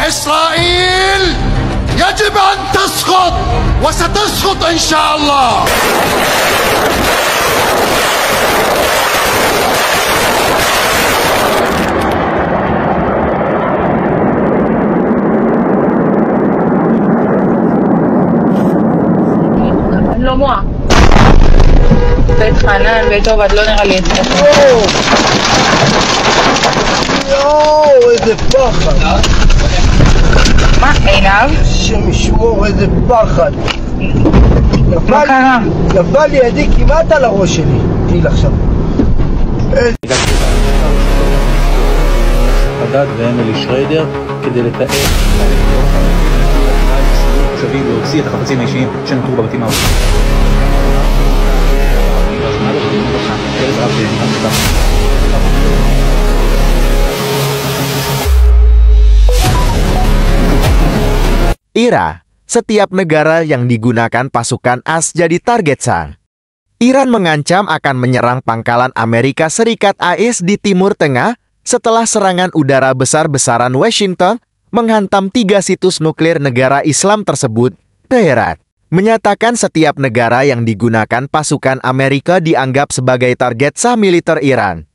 وإسرائيل يجب أن تسقط وستسقط إن شاء الله. לא מוע. בית חנן, בית עובד, לא נראה לי את זה. יואו, איזה פחד. מה, עינב? השם ישמור, איזה פחד. מה קרה? נפל לי ידי כמעט על הראש שלי. תהיל עכשיו. חדד ואמילי שריידר כדי לתאר תושבים להוציא את החפצים האישיים שנותרו בבתים האחרונים. Ira, setiap negara yang digunakan pasukan AS jadi target SAR. Iran mengancam akan menyerang pangkalan Amerika Serikat AS di Timur Tengah setelah serangan udara besar-besaran Washington menghantam 3 situs nuklir negara Islam tersebut. Teheran menyatakan setiap negara yang digunakan pasukan Amerika dianggap sebagai target SAR militer Iran.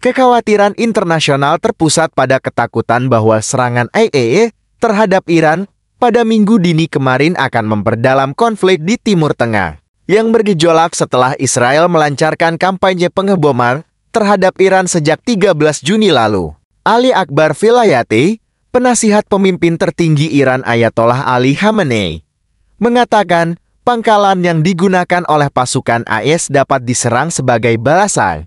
Kekhawatiran internasional terpusat pada ketakutan bahwa serangan IAEA terhadap Iran pada minggu dini kemarin akan memperdalam konflik di Timur Tengah yang bergejolak setelah Israel melancarkan kampanye pengeboman terhadap Iran sejak 13 Juni lalu. Ali Akbar Vilayati, penasihat pemimpin tertinggi Iran Ayatollah Ali Khamenei, mengatakan pangkalan yang digunakan oleh pasukan AS dapat diserang sebagai balasan.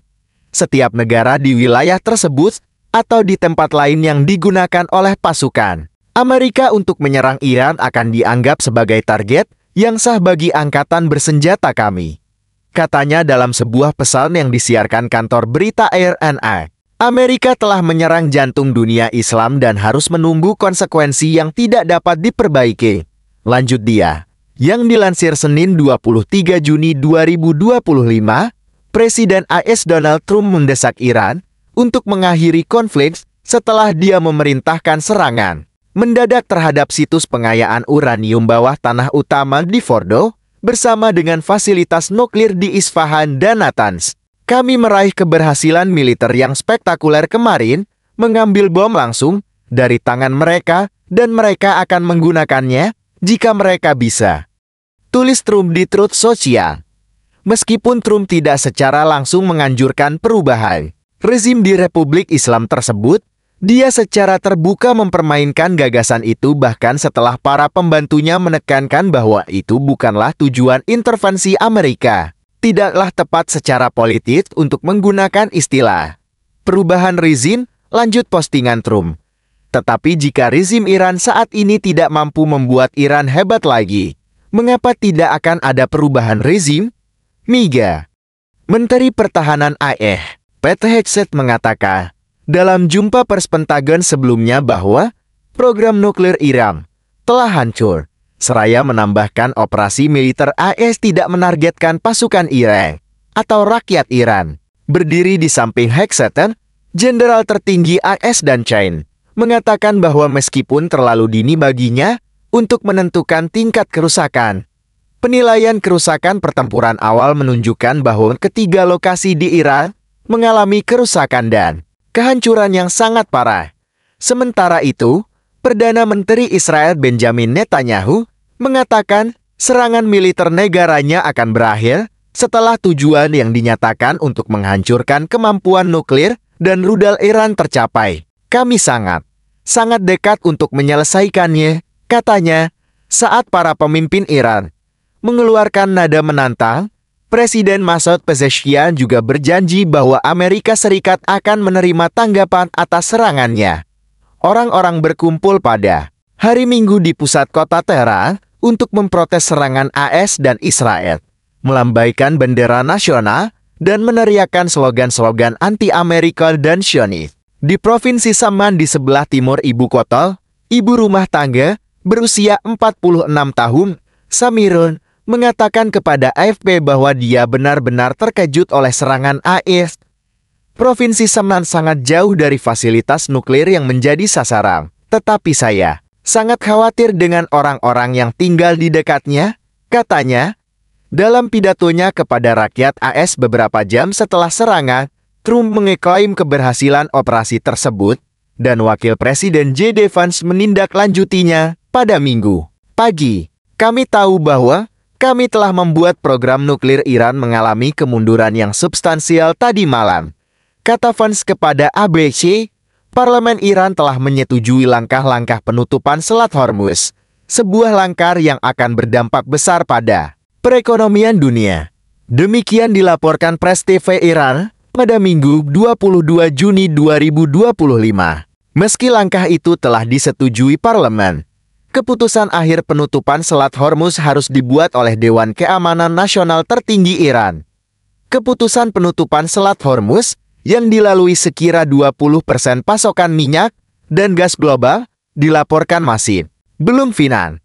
Setiap negara di wilayah tersebut atau di tempat lain yang digunakan oleh pasukan Amerika untuk menyerang Iran akan dianggap sebagai target yang sah bagi angkatan bersenjata kami. Katanya dalam sebuah pesan yang disiarkan kantor berita RNA. Amerika telah menyerang jantung dunia Islam dan harus menunggu konsekuensi yang tidak dapat diperbaiki. Lanjut dia. Yang dilansir Senin 23 Juni 2025, Presiden AS Donald Trump mendesak Iran untuk mengakhiri konflik setelah dia memerintahkan serangan mendadak terhadap situs pengayaan uranium bawah tanah utama di Fordo, bersama dengan fasilitas nuklir di Isfahan dan Natanz. Kami meraih keberhasilan militer yang spektakuler kemarin, mengambil bom langsung dari tangan mereka, dan mereka akan menggunakannya jika mereka bisa. Tulis Trump di Truth Social. Meskipun Trump tidak secara langsung menganjurkan perubahan rezim di Republik Islam tersebut, dia secara terbuka mempermainkan gagasan itu bahkan setelah para pembantunya menekankan bahwa itu bukanlah tujuan intervensi Amerika. Tidaklah tepat secara politik untuk menggunakan istilah perubahan rezim, lanjut postingan Trump. Tetapi jika rezim Iran saat ini tidak mampu membuat Iran hebat lagi, mengapa tidak akan ada perubahan rezim? Miga. Menteri Pertahanan AE, Pete Hegseth mengatakan dalam jumpa pers Pentagon sebelumnya bahwa program nuklir Iran telah hancur. Seraya menambahkan operasi militer AS tidak menargetkan pasukan Iran atau rakyat Iran. Berdiri di samping Hegseth, jenderal tertinggi AS dan China mengatakan bahwa meskipun terlalu dini baginya untuk menentukan tingkat kerusakan, penilaian kerusakan pertempuran awal menunjukkan bahwa ketiga lokasi di Iran mengalami kerusakan dan kehancuran yang sangat parah. Sementara itu, Perdana Menteri Israel Benjamin Netanyahu mengatakan serangan militer negaranya akan berakhir setelah tujuan yang dinyatakan untuk menghancurkan kemampuan nuklir dan rudal Iran tercapai. Kami sangat dekat untuk menyelesaikannya, katanya, saat para pemimpin Iran mengeluarkan nada menantang. Presiden Masoud Pezeshkian juga berjanji bahwa Amerika Serikat akan menerima tanggapan atas serangannya. Orang-orang berkumpul pada hari Minggu di pusat kota Teheran untuk memprotes serangan AS dan Israel, melambaikan bendera nasional, dan meneriakkan slogan-slogan anti-Amerika dan Zionis. Di Provinsi Saman di sebelah timur ibu kota, ibu rumah tangga berusia 46 tahun, Samirun, mengatakan kepada AFP bahwa dia benar-benar terkejut oleh serangan AS. Provinsi Saman sangat jauh dari fasilitas nuklir yang menjadi sasaran. Tetapi saya sangat khawatir dengan orang-orang yang tinggal di dekatnya, katanya. Dalam pidatonya kepada rakyat AS beberapa jam setelah serangan, Trump mengeklaim keberhasilan operasi tersebut, dan Wakil Presiden J.D. Vance menindaklanjutinya pada Minggu pagi. Kami tahu bahwa kami telah membuat program nuklir Iran mengalami kemunduran yang substansial tadi malam, kata Vance kepada ABC. Parlemen Iran telah menyetujui langkah-langkah penutupan Selat Hormuz, sebuah langkah yang akan berdampak besar pada perekonomian dunia. Demikian dilaporkan Press TV Iran pada Minggu 22 Juni 2025. Meski langkah itu telah disetujui parlemen, keputusan akhir penutupan Selat Hormuz harus dibuat oleh Dewan Keamanan Nasional tertinggi Iran. Keputusan penutupan Selat Hormuz yang dilalui sekira 20% pasokan minyak dan gas global dilaporkan masih belum final.